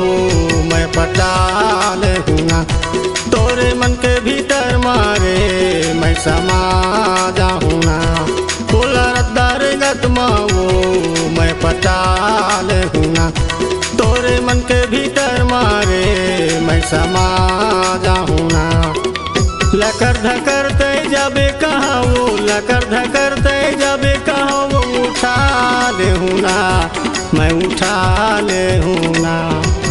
वो मैं पटा ले हूँ ना। तोरे मन के भीतर मारे मैं समा जाऊँ ना। रद्दार गतमा वो मैं पटा ले हूँ ना। तोरे मन के भीतर मारे मैं समा जाऊँ ना। लकर धकरते जाबे कहाँ वो, लकर धकरते जाबे कहाँ वो उठा ले हूँ ना, मैं उठा ले हूँ ना।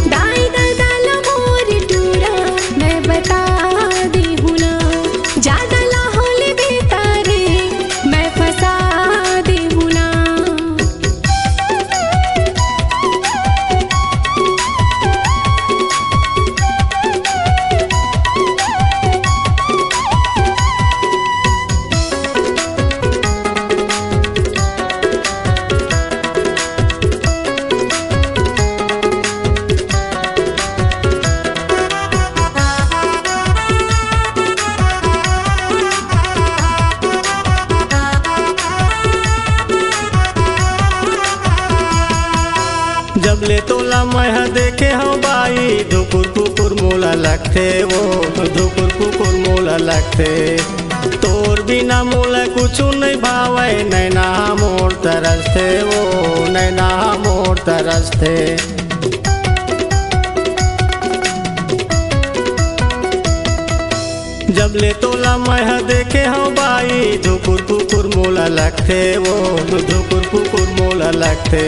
दाई दादा मोर टूरा मैं बता दी हूँ ना। ज्यादा लाहौल बेतारे मैं फंसा दी हूँ ना। जब ले तोला मैं देखे हूँ बाई, धुकुर कुकुर मोला लगते वो, धुकुर कुकुर मोला लगते। तोर बिना मोला कुछ नहीं भावे, नैना मोर तरसते वो, नैना मोर तरसते। जब ले तोला मैं देखे हूँ बाई, धुकुर कुकुर मोला लगते वो, धुकुर कुकुर मोला लगते।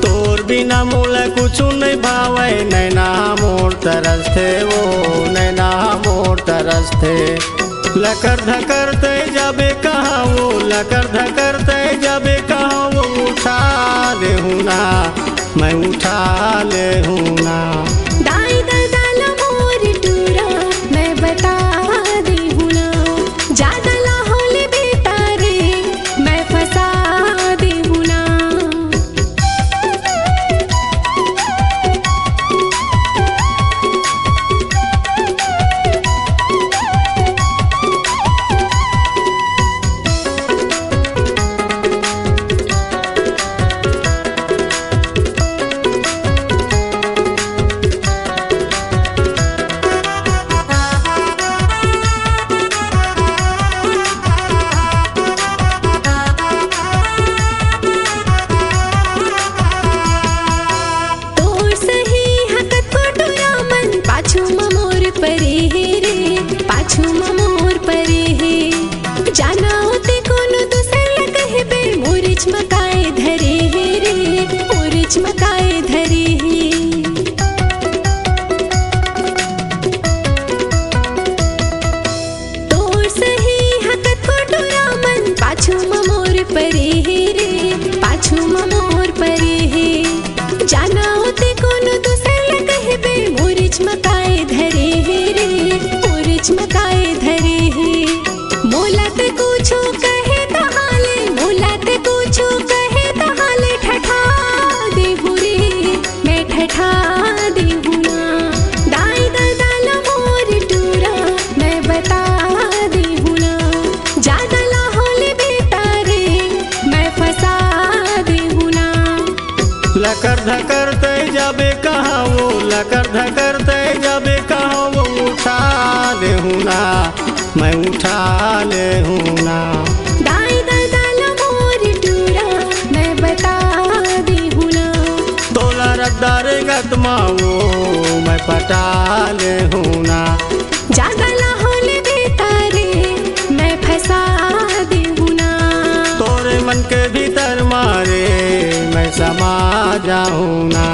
तोर बिना मोला कुछ नहीं भावे, नैना मोर तरसते वो, नैना मोर तरसते। लकर धकरते जाबे कहाँ वो, लकर धकरते जाबे कहाँ वो उठा ले हूँ ना, मैं उठा ले हूँ ना। दाई दादा मोर टूरा मैं बता दी हूँ ना। ज्यादा लाहौल बेतारे मैं फंसा दी हूँ ना। पाछू ममोर परे हे रे, पाछू ममोर परे हे। जाना होते कोनो दूसर कहबे, मोर चमकाए धरे हे रे, मोर चमकाए धरे हे। तोर सही हकत कोटोरा मन, पाछू ममोर परे हे रे, पाछू ममोर परे हे। जाना होते कोनो दूसर कहबे, मोर चमकाए धरे हे रे, मोर चमकाए धरे हे। मोला ते कुछो कहे तहाले, मोला ते कुछो कहे तहाले ठठा दे हूँ रे, मैं ठठा दे हूँ ना। दाई दादा मोर टूरा मैं बता दी हूँ ना। ज्यादा लाहौल बेतारे मैं फंसा दी हूँ ना। लकर धकरते जाबे कहाँ वो, लकर धकरते जाबे कहाँ वो उठा ले हूँ ना, मैं उठा ले हूँ ना। दाई दादा मोर टूरा मैं बता दी हूँ ना। तोला रद्दार गतमा वो मैं पटा ले हूँ ना। ज्यादा लाहौल बेतारे मैं फंसा दी हूँ ना। तोरे मन के भीतर मारे मैं समा जाऊँ ना।